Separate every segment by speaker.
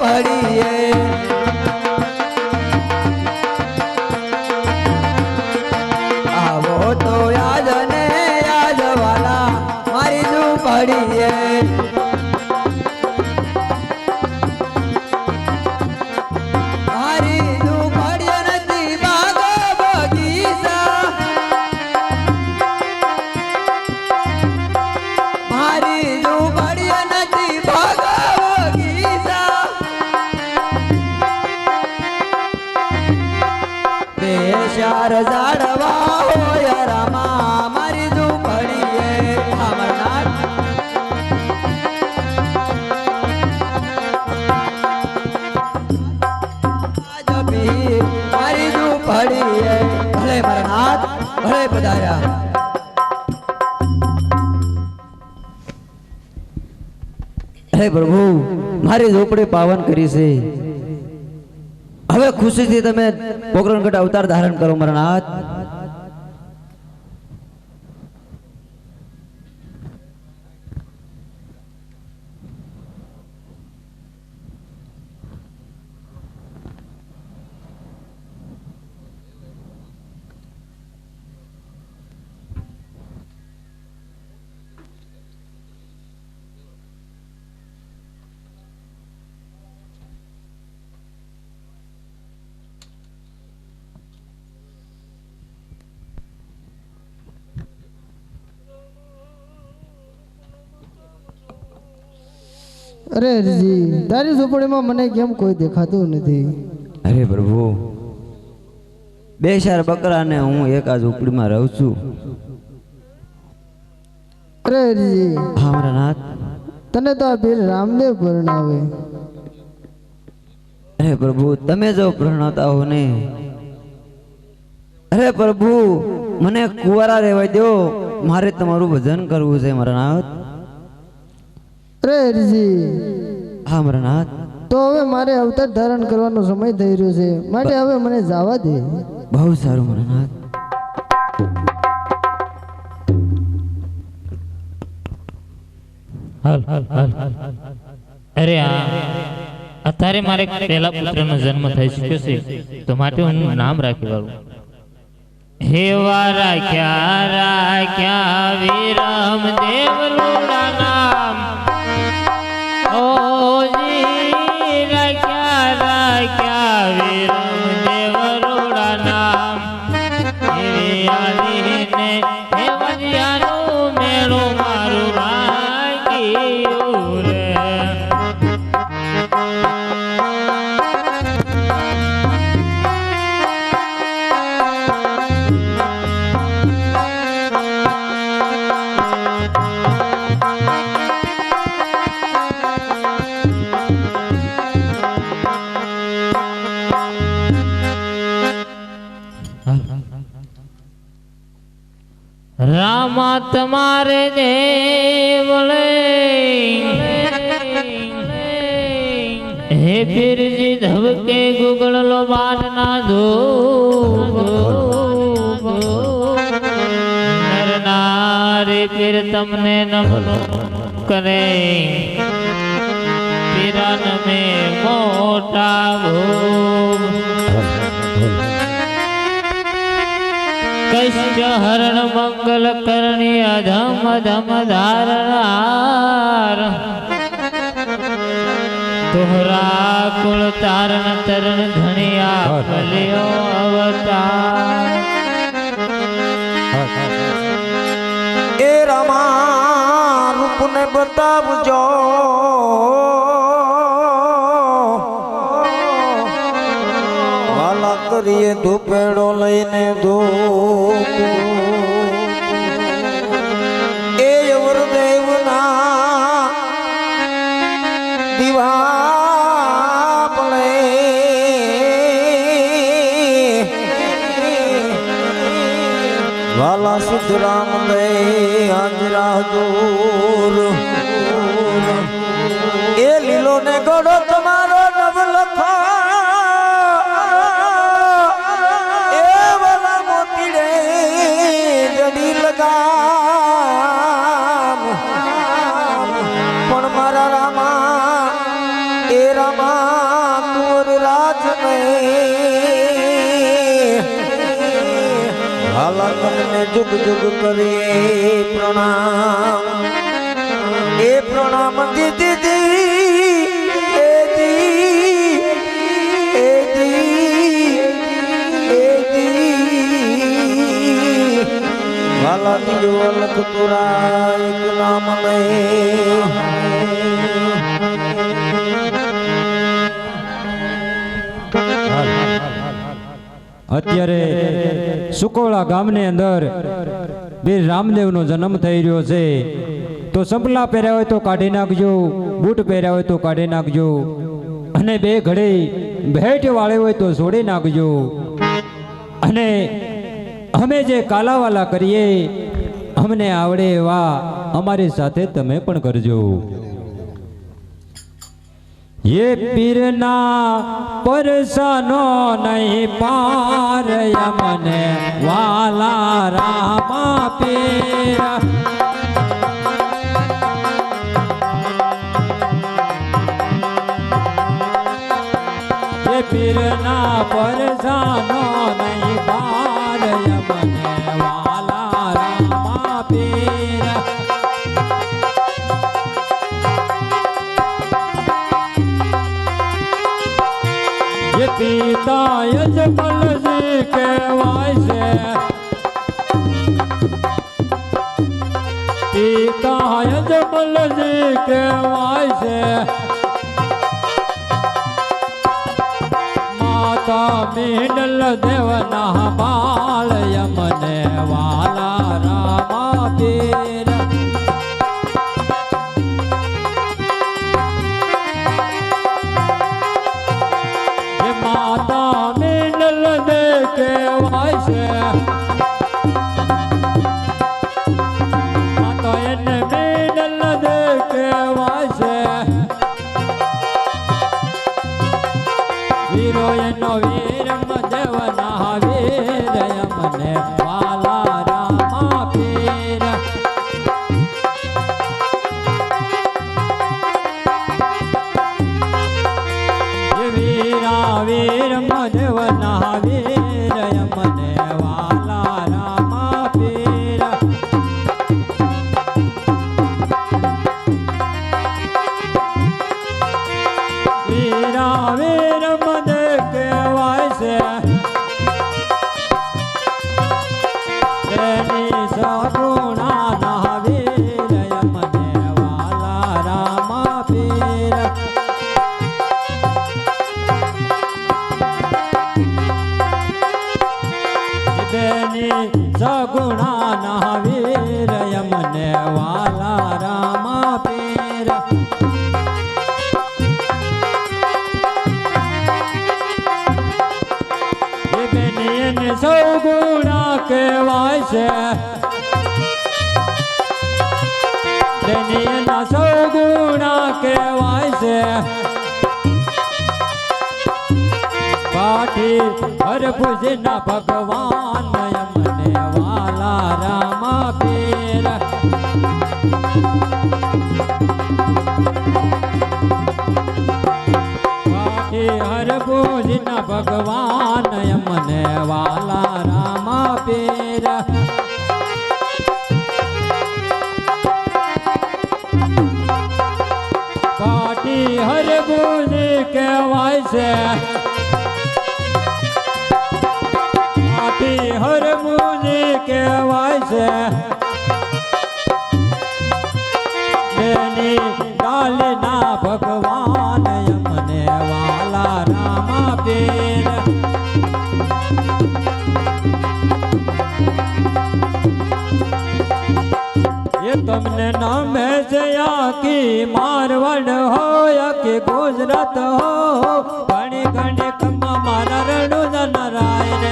Speaker 1: ઝૂંપડીએ આવો તો યાદ ને યાદ વાલા મારી ઝૂંપડીએ ચાર ઝાડવા હોય રામા મારી ઝૂંપડીએ અમરનાથ મારી ઝૂંપડીએ ભલે અમરનાથ ભલે પધાર્યા હે પ્રભુ મારી ઝૂંપડી પાવન કરી છે હવે ખુશીથી તમે પોકરણગઢ અવતાર ધારણ કરો મારા નાથ
Speaker 2: અરે હરજી તારી ઝૂંપડીમાં મને કેમ કોઈ દેખાતું નથી
Speaker 1: અરે પ્રભુ બે ચાર બકરા ને હું એક આ ઝૂંપડીમાં રહું છું
Speaker 2: અરે હરજી
Speaker 1: હા મારા નાથ
Speaker 2: તને તો આ પીર રામદેવ પરણાવે
Speaker 1: અરે પ્રભુ તમે જો પરણાવતા હો ને અરે પ્રભુ મને કુંવારા રહેવા દો મારે તમારું ભજન કરવું છે મારા નાથ
Speaker 2: અરે હરજી
Speaker 1: હા મારા નાથ
Speaker 2: તો હવે મારે અવતાર ધારણ કરવાનો સમય થઈ રહ્યો છે માટે હવે મને જવા દે
Speaker 1: બહુ સારું મારા નાથ
Speaker 3: હાલ અરે અત્યારે મારે પહેલા પુત્રનો જન્મ થઈ ચૂક્યો છે તો માટે હું નામ રાખી વાળું હેવા રાખ્યા વિરમ દેવ નામ ઓજી રાખ્યા વિરમ દેવ નામ એવી આદિને હેવરિયાનું મેળું મારું ભાગ્યું રે रामा तुम्हारे देवले हे फिर जी धबके गुगल लो बात ना दो नर नारी फिर तुमने नमन करे पिरन में मोटा भोग कष्ट हरण मंगल करणी अधम धम धारणार तोहरा कुल तारण तरण धनिया भलियो अवतार
Speaker 4: ए रमा रूप ने बतावजो वाला करिए धूपेड़ो लईने धूप ए वरदेव ना दीवा पले वाला सिद्धराम दे हाजरा दूर ए लीलो ने गोड़ो तुम्हारो नव लखा પણ મારા રામા એ રામા લાલા તમને જુગ જુગ કરીએ પ્રણામ એ પ્રણામ દીદી વાલા દીજો અલખ તુરા એક નામ નહીં
Speaker 5: અત્યારે સુકોળા ગામની અંદર વીર રામદેવનો જન્મ થઈ રહ્યો છે તો સંપલા પહેર્યા હોય તો કાઢી નાખજો, બૂટ પહેર્યા હોય તો કાઢી નાખજો અને બે ઘડી ભેટ વાળે હોય તો છોડી નાખજો. અને અમે જે કાલાવાલા કરીએ અમને આવડે એવા અમારી સાથે તમે પણ કરજો. ये पीरना परसानो नहीं पार यमने वाला रामा पीर. ये पीरना परसानो नहीं पार यमने वाला रामा पीर. ये पिता यजमल जी के वाइसे पिता यजमल जी के वाइसे माता मीनल देवना बाल यमने वाला रामा पीर. माता मिनल दे के वाइसे माता इन मिनल दे के वाइसे वीरो नो वीर देवना वीर यमने वाला रामा पीर. वीरा वीर मधवना वीर यमने वाला रामा पीर. वीरा वीर मध के वाइसे सगुणा ना वीर यमने वाला रामा पीर. सगुणा ना वीर यमने वाला रामा पीर. बेनियन सगुणा के वाइसे बेनियन सगुणा के वाइसे पाठी हर भुजना भगवान यमने वाला रामा पीर. पाठी हर भुजना भगवान यमने वाला रामा पीर. पाठी हर भुज के वाइसे हर मुझे के वाइसे मैंने डालना भगवान यमने वाला रामा पीर. ये तुमने नाम है जया की मारवाड़ हो या कि गुजरात हो घने घने कम्मा मारा रणु नारायण.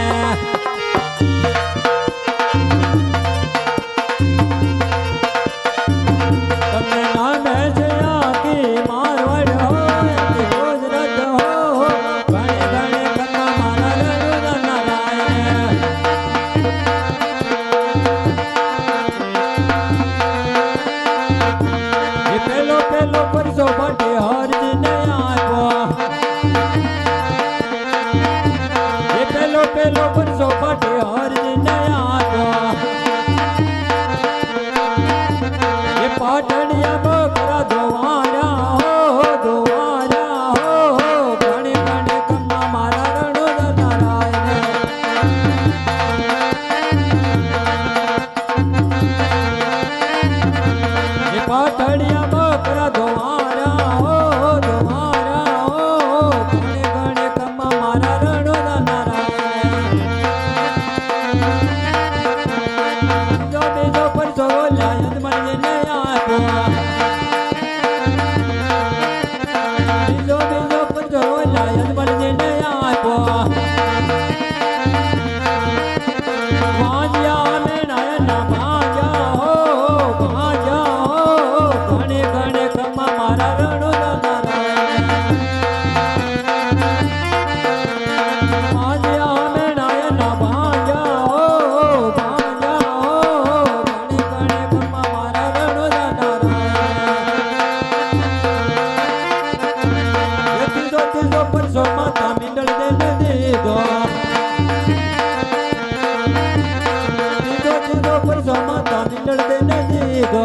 Speaker 5: દો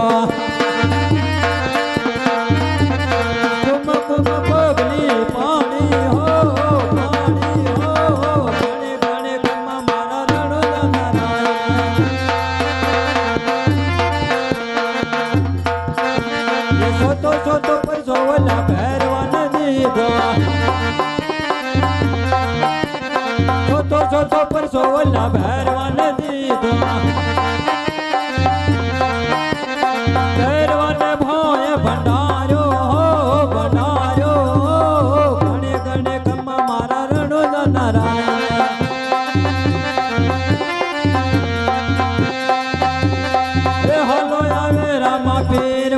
Speaker 5: કુમ કુમ પગલી પાણી હો પાણી હો ગણે ગણે કમા મારા રણો જનારા સોતો સોતો પર સોવલા ભેરવાન દીધો સોતો સોતો પર સોવલા ભેરવાન દીધો ભેરવાન ભોય ભંડાર્યો ગણે ગણે કમા મારા રણો જનારા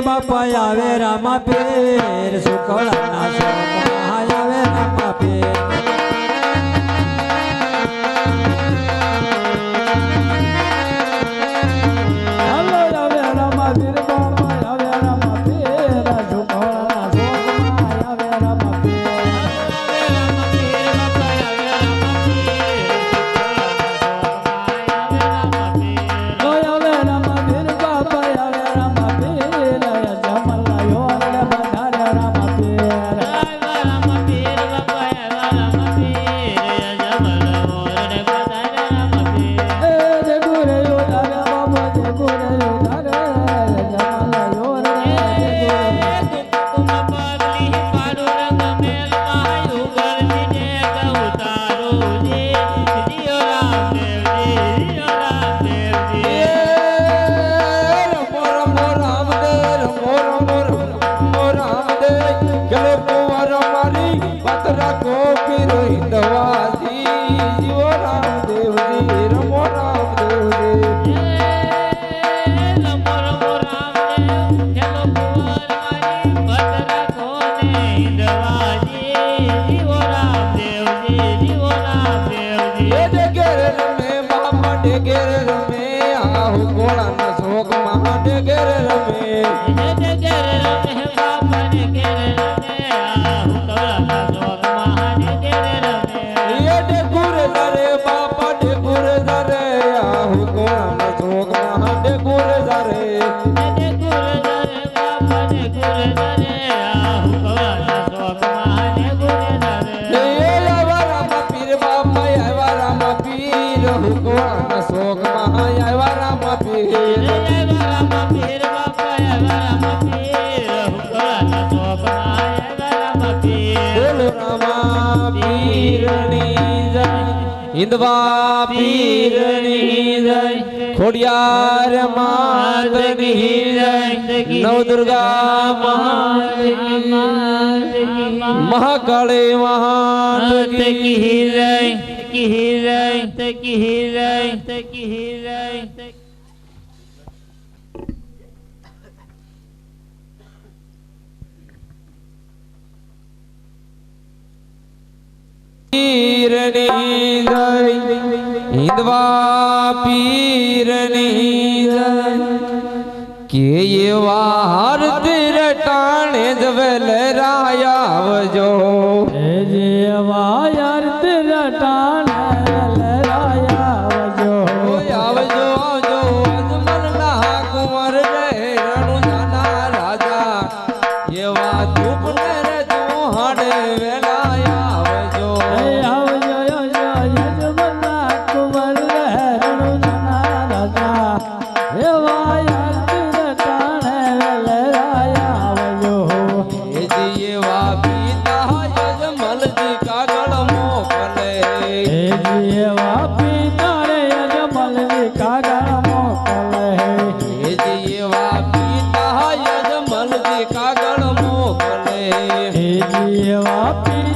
Speaker 5: બાપા આવે રામા પીર સુખળાના શોકમાં આવે રામા પીર
Speaker 2: હાલો આવે રામા પીર બાપા આવે રામા પીર સુખળાના શોકમાં આવે રામા પીર આવે રામા પીર બાપા આવે રામા પીર જમલા યોર બધારે રામા પીર એ ગુરે યોધારે બાબા જે ગુરે યોધારે જમલા યોર
Speaker 4: હિંદવા પીરની જય ખોડિયાર માતની જય નવદુર્ગા મહાકાળી માત કી જય પીરની જય હિંદવા પીરની જય કે એવા હારતી રટાણે જ વેલરાયા આવજો
Speaker 2: જેવા યાર તેરા ટાણે લરાયા આવજો
Speaker 4: આવજો આવજો અજમલના કુંવર રે રણુ જાના રાજા એવા ધૂપ ને રે ચૌહાણ વેલાયા આવજો
Speaker 2: આવજો યજમના કુંવર રે રણુ નાના રાજા એવા યાર તેરા ટાણે લરાયા આવજો
Speaker 4: એ જી એવા પિતા યજમલજી કાગળ મોકલે
Speaker 2: એવા પિતા રે યજમલજી કાગળ મોકલે
Speaker 4: એ જી એવા પિતા યજમલજી કાગળ મોકલે
Speaker 2: એવા પિતા